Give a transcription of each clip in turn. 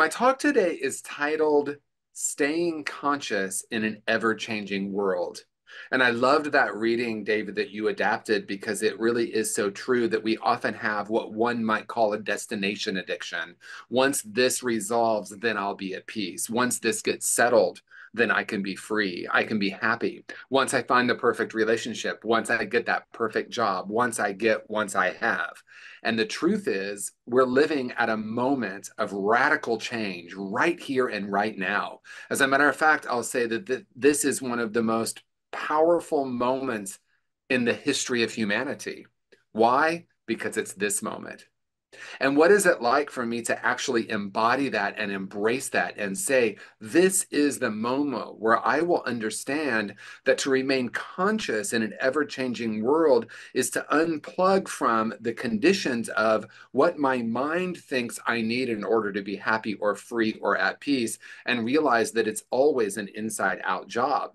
my talk today is titled Staying Conscious in an Ever-Changing World. And I loved that reading, David, that you adapted because it really is so true that we often have what one might call a destination addiction. Once this resolves, then I'll be at peace. Once this gets settled, then I can be free. I can be happy. Once I find the perfect relationship, once I get that perfect job, once I have. And the truth is, we're living at a moment of radical change right here and right now. As a matter of fact, I'll say that this is one of the most powerful moments in the history of humanity. Why? Because it's this moment. And what is it like for me to actually embody that and embrace that and say, this is the moment where I will understand that to remain conscious in an ever changing world is to unplug from the conditions of what my mind thinks I need in order to be happy or free or at peace and realize that it's always an inside out job.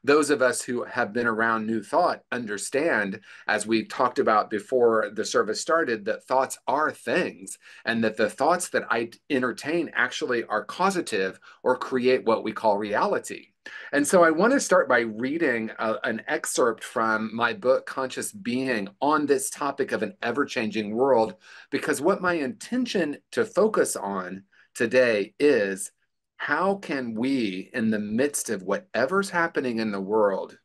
Those of us who have been around New Thought understand, as we talked about before the service started, that thoughts are things, and that the thoughts that I entertain actually are causative or create what we call reality. And so I want to start by reading an excerpt from my book, Conscious Being, on this topic of an ever changing world, because what my intention to focus on today is how can we, in the midst of whatever's happening in the world,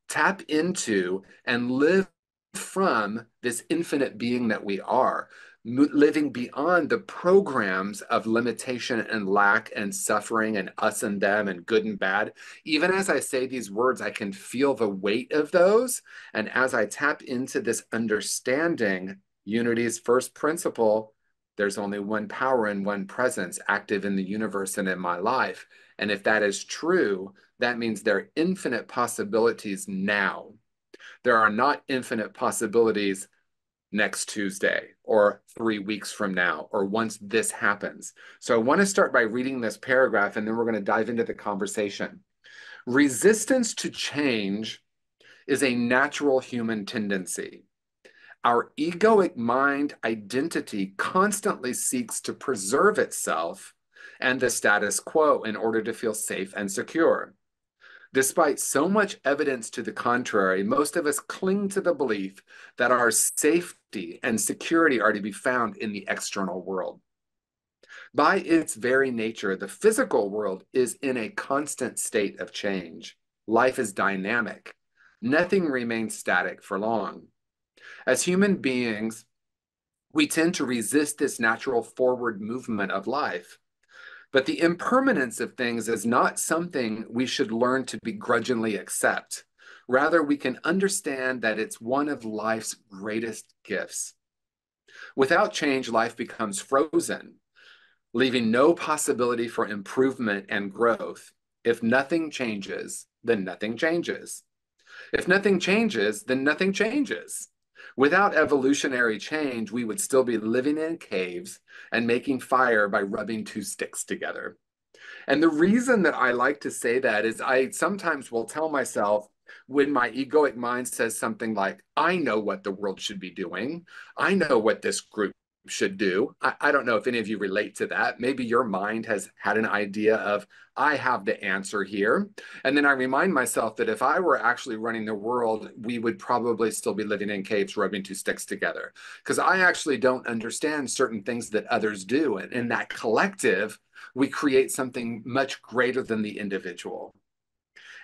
tap into and live from this infinite being that we are, living beyond the programs of limitation and lack and suffering and us and them and good and bad. Even as I say these words, I can feel the weight of those. And as I tap into this understanding, unity's first principle, there's only one power and one presence active in the universe and in my life. And if that is true, that means there are infinite possibilities now. There are not infinite possibilities next Tuesday or 3 weeks from now or once this happens. So I want to start by reading this paragraph and then we're going to dive into the conversation. Resistance to change is a natural human tendency. Our egoic mind identity constantly seeks to preserve itself and the status quo in order to feel safe and secure. Despite so much evidence to the contrary, most of us cling to the belief that our safety and security are to be found in the external world. By its very nature, the physical world is in a constant state of change. Life is dynamic. Nothing remains static for long. As human beings, we tend to resist this natural forward movement of life. But the impermanence of things is not something we should learn to begrudgingly accept. Rather, we can understand that it's one of life's greatest gifts. Without change, life becomes frozen, leaving no possibility for improvement and growth. If nothing changes, then nothing changes. If nothing changes, then nothing changes. Without evolutionary change, we would still be living in caves and making fire by rubbing two sticks together. And the reason that I like to say that is I sometimes will tell myself when my egoic mind says something like, I know what the world should be doing. I know what this group should do. I don't know if any of you relate to that. Maybe your mind has had an idea of, I have the answer here. And then I remind myself that if I were actually running the world, we would probably still be living in caves, rubbing two sticks together. Because I actually don't understand certain things that others do. And in that collective, we create something much greater than the individual.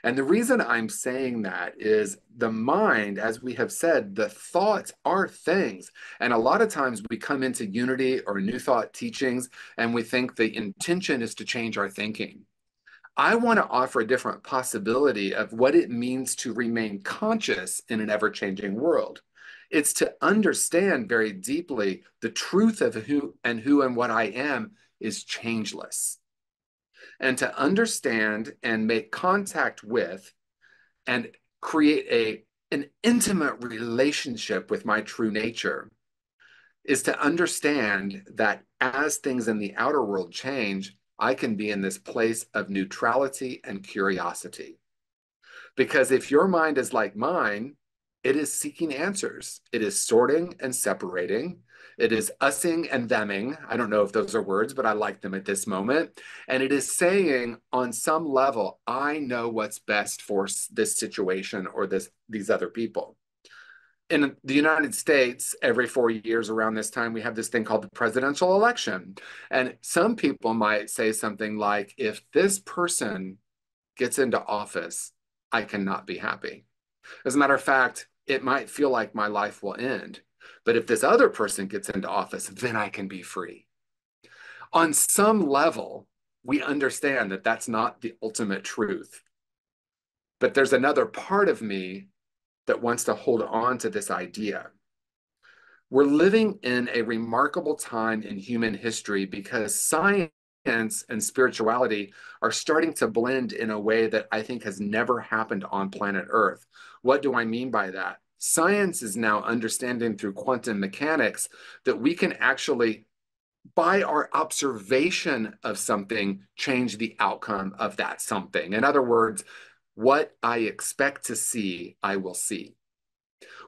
And the reason I'm saying that is the mind, as we have said, the thoughts are things. And a lot of times we come into unity or new thought teachings and we think the intention is to change our thinking. I want to offer a different possibility of what it means to remain conscious in an ever-changing world. It's to understand very deeply the truth of who and what I am is changeless, and to understand and make contact with and create an intimate relationship with my true nature is to understand that as things in the outer world change, I can be in this place of neutrality and curiosity. Because if your mind is like mine, It is seeking answers. It is sorting and separating. It is using and theming. I don't know if those are words, but I like them at this moment. And it is saying, on some level, I know what's best for this situation or these other people. In the United States, every 4 years around this time, we have this thing called the presidential election. And some people might say something like, if this person gets into office, I cannot be happy. As a matter of fact, it might feel like my life will end. But if this other person gets into office, then I can be free. On some level, we understand that that's not the ultimate truth. But there's another part of me that wants to hold on to this idea. We're living in a remarkable time in human history because science and spirituality are starting to blend in a way that I think has never happened on planet Earth. What do I mean by that? Science is now understanding through quantum mechanics that we can actually, by our observation of something, change the outcome of that something. In other words, what I expect to see, I will see.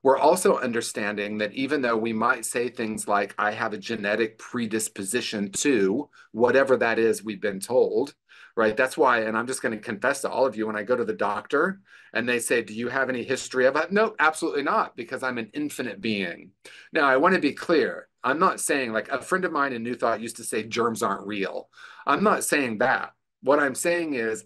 We're also understanding that even though we might say things like, I have a genetic predisposition to whatever that is we've been told, right? That's why, and I'm just going to confess to all of you, when I go to the doctor and they say, do you have any history of it? No, absolutely not, because I'm an infinite being. Now, I want to be clear. I'm not saying, like a friend of mine in New Thought used to say germs aren't real. I'm not saying that. What I'm saying is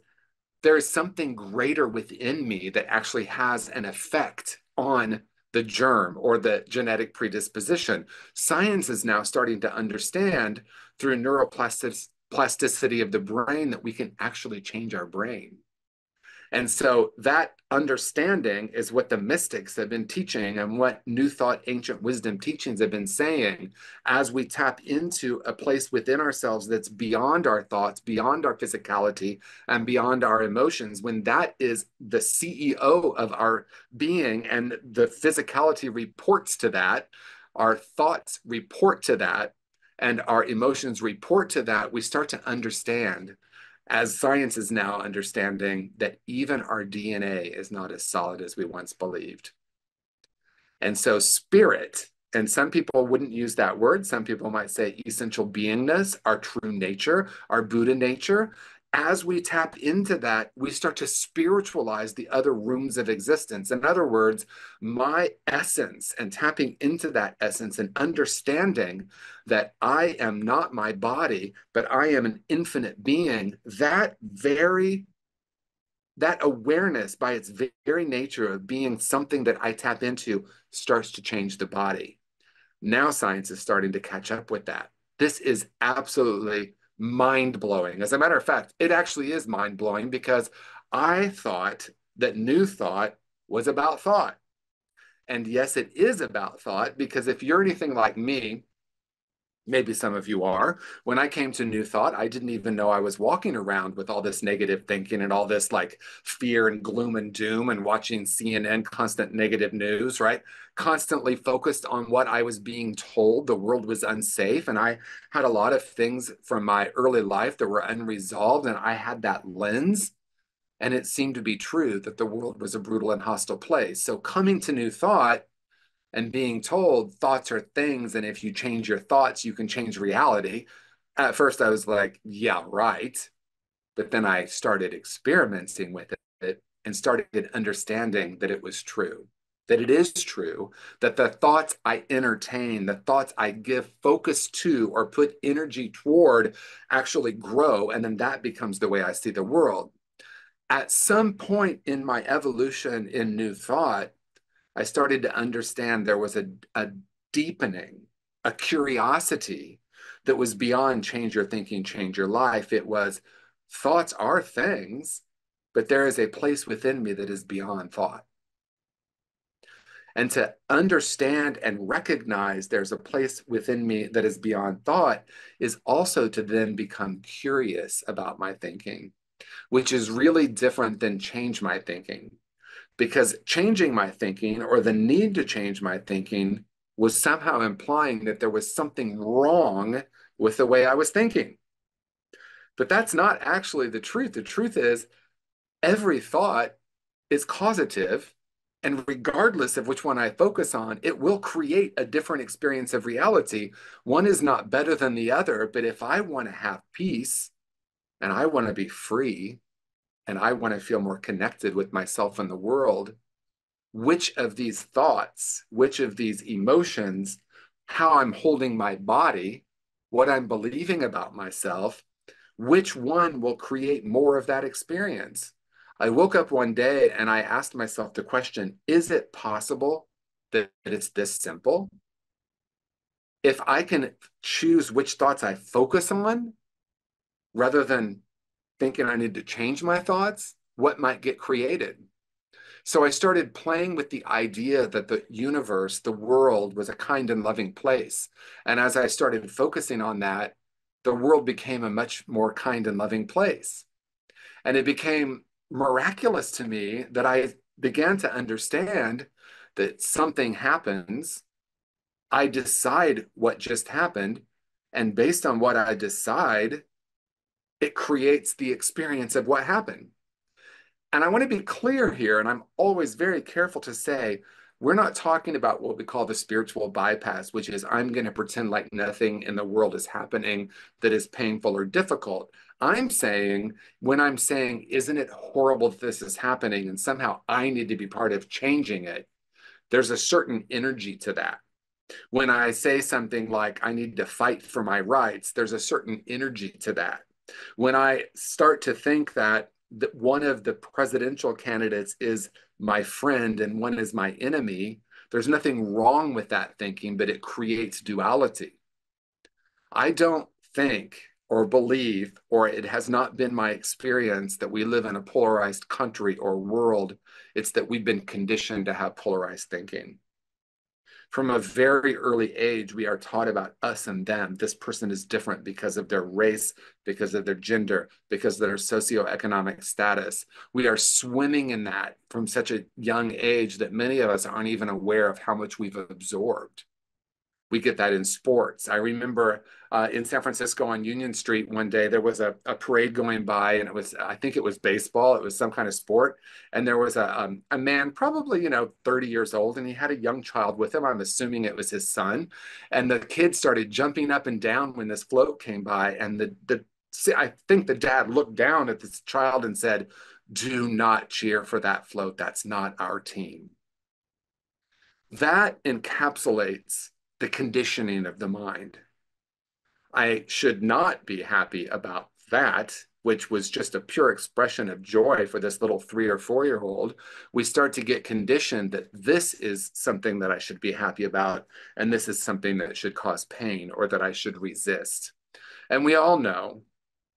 there is something greater within me that actually has an effect on the germ or the genetic predisposition. Science is now starting to understand through neuroplasticity of the brain that we can actually change our brain. And so that understanding is what the mystics have been teaching and what New Thought, ancient wisdom teachings have been saying as we tap into a place within ourselves that's beyond our thoughts, beyond our physicality, and beyond our emotions. When that is the CEO of our being and the physicality reports to that, our thoughts report to that, and our emotions report to that, we start to understand, as science is now understanding, that even our DNA is not as solid as we once believed. And so spirit, and some people wouldn't use that word. Some people might say essential beingness, our true nature, our Buddha nature. As we tap into that, we start to spiritualize the other rooms of existence. In other words, my essence, and tapping into that essence and understanding that I am not my body, but I am an infinite being, that awareness by its very nature of being something that I tap into starts to change the body. Now science is starting to catch up with that. This is absolutely mind-blowing. As a matter of fact, it actually is mind-blowing because I thought that New Thought was about thought. And yes, it is about thought, because if you're anything like me, maybe some of you are. When I came to New Thought, I didn't even know I was walking around with all this negative thinking and all this like fear and gloom and doom and watching CNN, constant negative news, right? Constantly focused on what I was being told. The world was unsafe. And I had a lot of things from my early life that were unresolved. And I had that lens. And it seemed to be true that the world was a brutal and hostile place. So coming to New Thought, and being told thoughts are things, and if you change your thoughts, you can change reality. At first, I was like, yeah, right. But then I started experimenting with it and started understanding that it was true, that it is true, that the thoughts I entertain, the thoughts I give focus to or put energy toward actually grow. And then that becomes the way I see the world. At some point in my evolution in New Thought, I started to understand there was a deepening, a curiosity that was beyond change your thinking, change your life. It was thoughts are things, but there is a place within me that is beyond thought. And to understand and recognize there's a place within me that is beyond thought is also to then become curious about my thinking, which is really different than change my thinking, because changing my thinking or the need to change my thinking was somehow implying that there was something wrong with the way I was thinking. But that's not actually the truth. The truth is every thought is causative And regardless of which one I focus on, it will create a different experience of reality. One is not better than the other, but if I want to have peace and I want to be free and I want to feel more connected with myself and the world, which of these thoughts, which of these emotions, how I'm holding my body, what I'm believing about myself, which one will create more of that experience? I woke up one day and I asked myself the question, is it possible that it's this simple? If I can choose which thoughts I focus on rather than thinking I need to change my thoughts, what might get created? So I started playing with the idea that the universe, the world, was a kind and loving place. And as I started focusing on that, the world became a much more kind and loving place. And it became miraculous to me that I began to understand that something happens. I decide what just happened. And based on what I decide, it creates the experience of what happened. And I want to be clear here, and I'm always very careful to say, we're not talking about what we call the spiritual bypass, which is I'm going to pretend like nothing in the world is happening that is painful or difficult. I'm saying, when I'm saying, isn't it horrible that this is happening and somehow I need to be part of changing it, there's a certain energy to that. When I say something like, I need to fight for my rights, there's a certain energy to that. When I start to think that one of the presidential candidates is my friend and one is my enemy, there's nothing wrong with that thinking, but it creates duality. I don't think or believe, or it has not been my experience that we live in a polarized country or world. It's that we've been conditioned to have polarized thinking. From a very early age, we are taught about us and them. This person is different because of their race, because of their gender, because of their socioeconomic status. We are swimming in that from such a young age that many of us aren't even aware of how much we've absorbed. We get that in sports. I remember in San Francisco on Union Street one day, there was a parade going by, and it was, I think it was baseball. It was some kind of sport. And there was a man, probably, 30 years old, and he had a young child with him. I'm assuming it was his son. And the kids started jumping up and down when this float came by. And I think the dad looked down at this child and said, "Do not cheer for that float. That's not our team." That encapsulates the conditioning of the mind. I should not be happy about that, which was just a pure expression of joy for this little 3 or 4 year old. We start to get conditioned that this is something that I should be happy about, and this is something that should cause pain or that I should resist. And we all know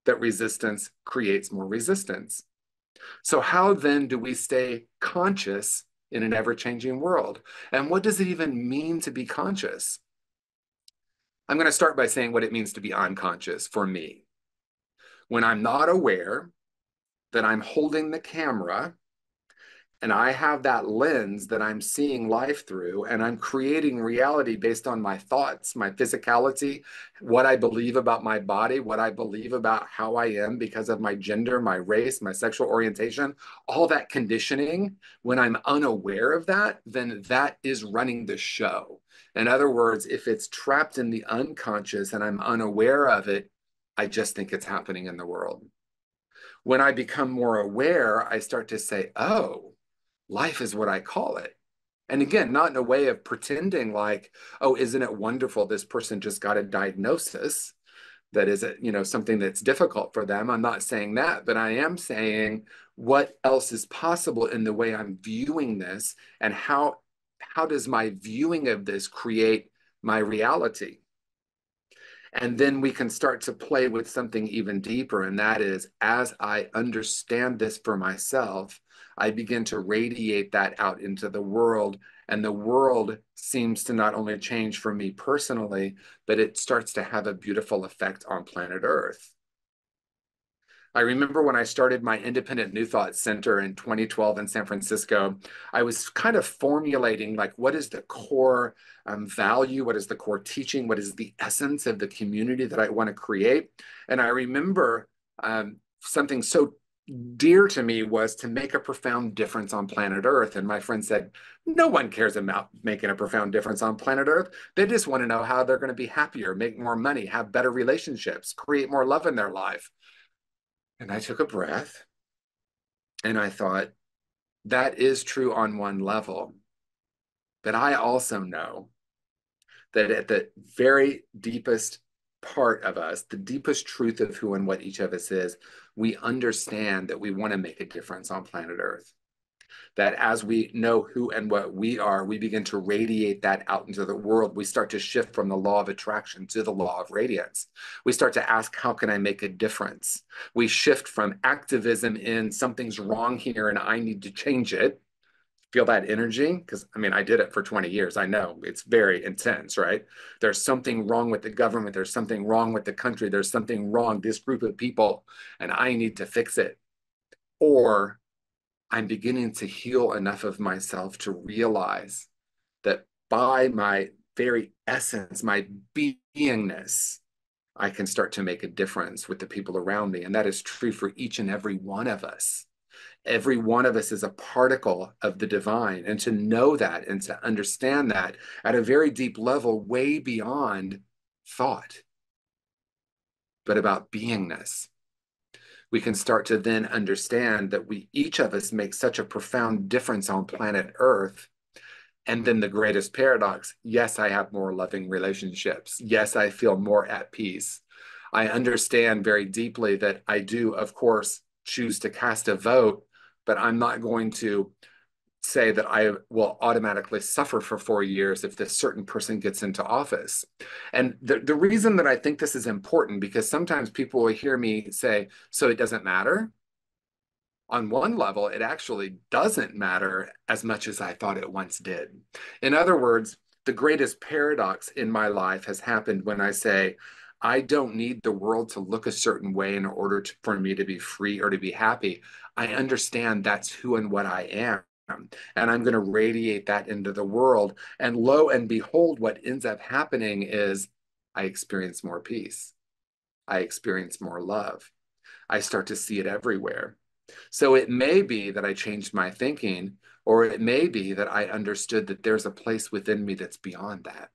that resistance creates more resistance. So, how then do we stay conscious in an ever changing world? And what does it even mean to be conscious? I'm going to start by saying what it means to be unconscious for me. When I'm not aware that I'm holding the camera and I have that lens that I'm seeing life through, and I'm creating reality based on my thoughts, my physicality, what I believe about my body, what I believe about how I am because of my gender, my race, my sexual orientation, all that conditioning. When I'm unaware of that, then that is running the show. In other words, if it's trapped in the unconscious and I'm unaware of it, I just think it's happening in the world. When I become more aware, I start to say, oh, life is what I call it. And again, not in a way of pretending like, oh, isn't it wonderful this person just got a diagnosis that is, something that's difficult for them. I'm not saying that, but I am saying what else is possible in the way I'm viewing this, and how does my viewing of this create my reality? And then we can start to play with something even deeper. And that is, as I understand this for myself, I begin to radiate that out into the world. And the world seems to not only change for me personally, but it starts to have a beautiful effect on planet Earth. I remember when I started my Independent New Thought Center in 2012 in San Francisco, I was kind of formulating like, what is the core value? What is the core teaching? What is the essence of the community that I want to create? And I remember something so dear to me was to make a profound difference on planet Earth. And my friend said, no one cares about making a profound difference on planet Earth. They just want to know how they're going to be happier, make more money, have better relationships, create more love in their life. And I took a breath and I thought, that is true on one level. But I also know that at the very deepest part of us, the deepest truth of who and what each of us is, we understand that we want to make a difference on planet Earth. That as we know who and what we are, we begin to radiate that out into the world. We start to shift from the law of attraction to the law of radiance. We start to ask, how can I make a difference? We shift from activism in something's wrong here and I need to change it. Feel that energy? Because I mean, I did it for 20 years. I know it's very intense, right? There's something wrong with the government. There's something wrong with the country. There's something wrong, this group of people, and I need to fix it. Or I'm beginning to heal enough of myself to realize that by my very essence, my beingness, I can start to make a difference with the people around me. And that is true for each and every one of us. Every one of us is a particle of the divine. And to know that and to understand that at a very deep level, way beyond thought, but about beingness, we can start to then understand that we each of us make such a profound difference on planet Earth. And then the greatest paradox, yes, I have more loving relationships. Yes, I feel more at peace. I understand very deeply that I do, of course, choose to cast a vote, but I'm not going to say that I will automatically suffer for 4 years if this certain person gets into office. And the reason that I think this is important, because sometimes people will hear me say, so it doesn't matter. On one level, it actually doesn't matter as much as I thought it once did. In other words, the greatest paradox in my life has happened when I say, I don't need the world to look a certain way in order for me to be free or to be happy. I understand that's who and what I am. And I'm going to radiate that into the world. And lo and behold, what ends up happening is I experience more peace. I experience more love. I start to see it everywhere. So it may be that I changed my thinking, or it may be that I understood that there's a place within me that's beyond that.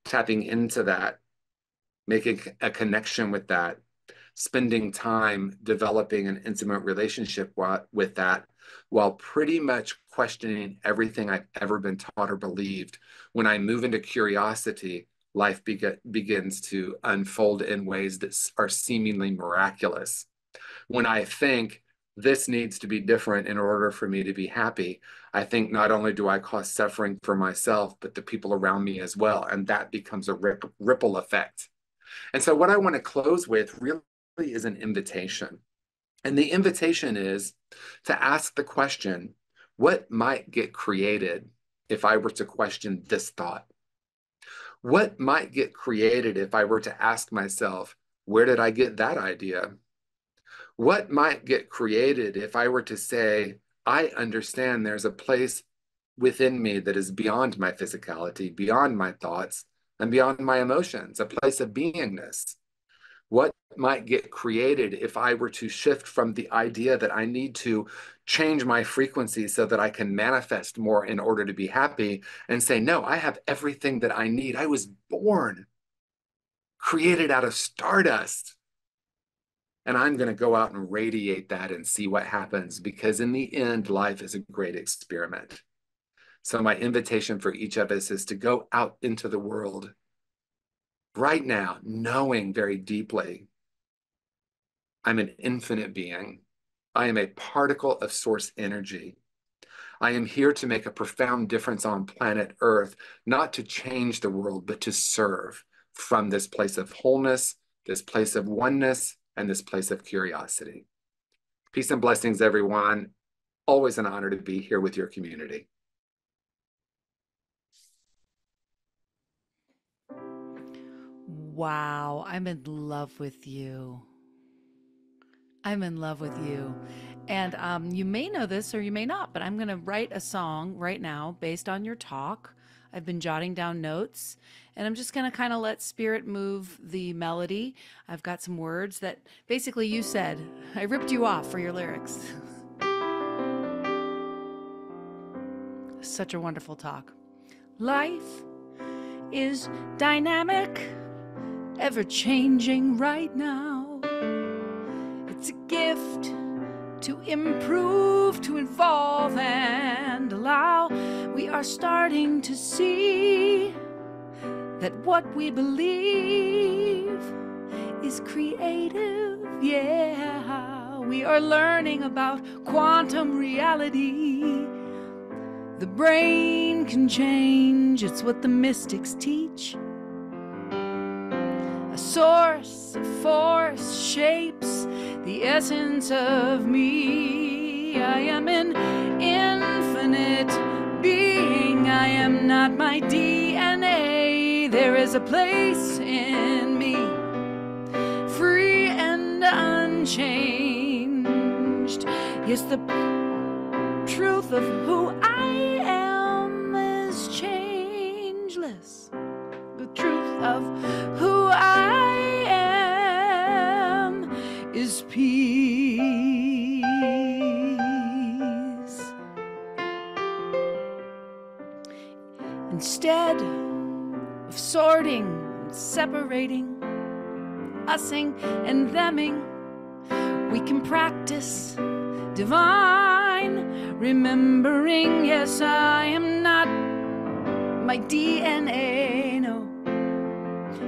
Tapping into that, making a connection with that, spending time developing an intimate relationship with that, while pretty much questioning everything I've ever been taught or believed. When I move into curiosity, life begins to unfold in ways that are seemingly miraculous. When I think this needs to be different in order for me to be happy, I think not only do I cause suffering for myself, but the people around me as well. And that becomes a ripple effect. And so, what I want to close with really is an invitation. And the invitation is to ask the question, what might get created if I were to question this thought? What might get created if I were to ask myself, where did I get that idea? What might get created if I were to say, I understand there's a place within me that is beyond my physicality, beyond my thoughts, and beyond my emotions, a place of beingness? What might get created if I were to shift from the idea that I need to change my frequency so that I can manifest more in order to be happy and say, no, I have everything that I need. I was born, created out of stardust. And I'm going to go out and radiate that and see what happens, because in the end, life is a great experiment. So my invitation for each of us is to go out into the world right now, knowing very deeply, I'm an infinite being. I am a particle of source energy. I am here to make a profound difference on planet Earth, not to change the world, but to serve from this place of wholeness, this place of oneness, and this place of curiosity. Peace and blessings, everyone. Always an honor to be here with your community. Wow, I'm in love with you. I'm in love with you. And you may know this or you may not, but I'm going to write a song right now based on your talk. I've been jotting down notes, and I'm just going to kind of let spirit move the melody. I've got some words that basically you said. I ripped you off for your lyrics. Such a wonderful talk. Life is dynamic, ever-changing right now. It's a gift to improve, to evolve and allow. We are starting to see that what we believe is creative, yeah. We are learning about quantum reality. The brain can change, it's what the mystics teach. A source, a force shapes the essence of me. I am an infinite being. I am not my DNA. There is a place in me, free and unchanged. Yes, the truth of who I am is changeless. The truth of who I am is peace. Instead of sorting and separating, using and theming, we can practice divine remembering. Yes, I am not my DNA, no.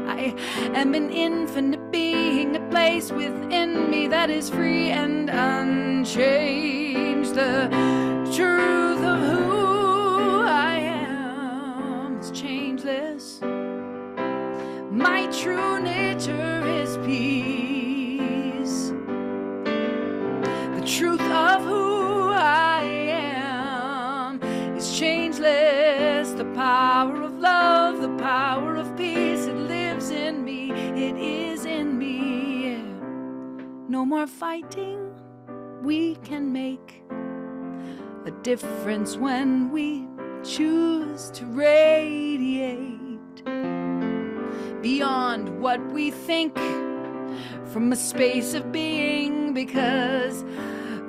I am an infinite being, a place within me that is free and unchanged. The truth of who I am is changeless. My true nature is peace. The truth of who I am is changeless. The power of love, the power of peace, it lives in me, it is in me, yeah. No more fighting, we can make a difference when we choose to radiate beyond what we think from a space of being, because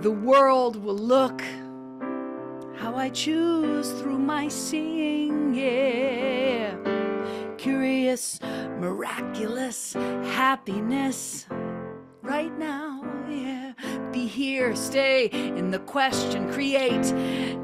the world will look how I choose through my seeing, yeah. Curious, miraculous happiness right now, yeah. Be here, stay in the question, create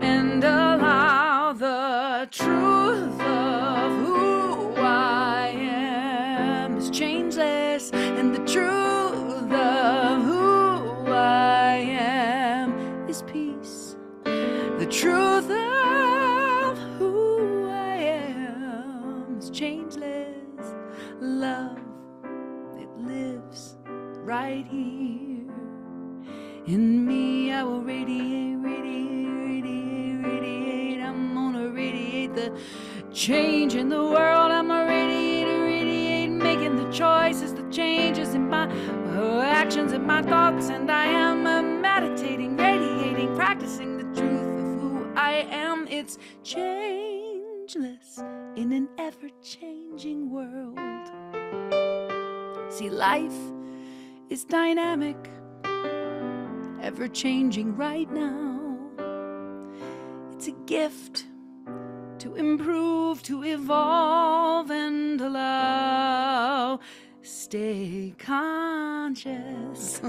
and allow the truth of who I am is changeless, and the truth of who I am is peace. The truth of who I am is changeless. Love, it lives right here in me. I will radiate, radiate, radiate, radiate. I'm gonna radiate the change in the world. I'm a radiator, radiate, making the choices, the changes in my actions and my thoughts. And I am meditating, radiating, practicing the truth of who I am. It's changeless in an ever-changing world. See, life is dynamic, ever-changing right now. It's a gift to improve, to evolve and allow. Stay conscious.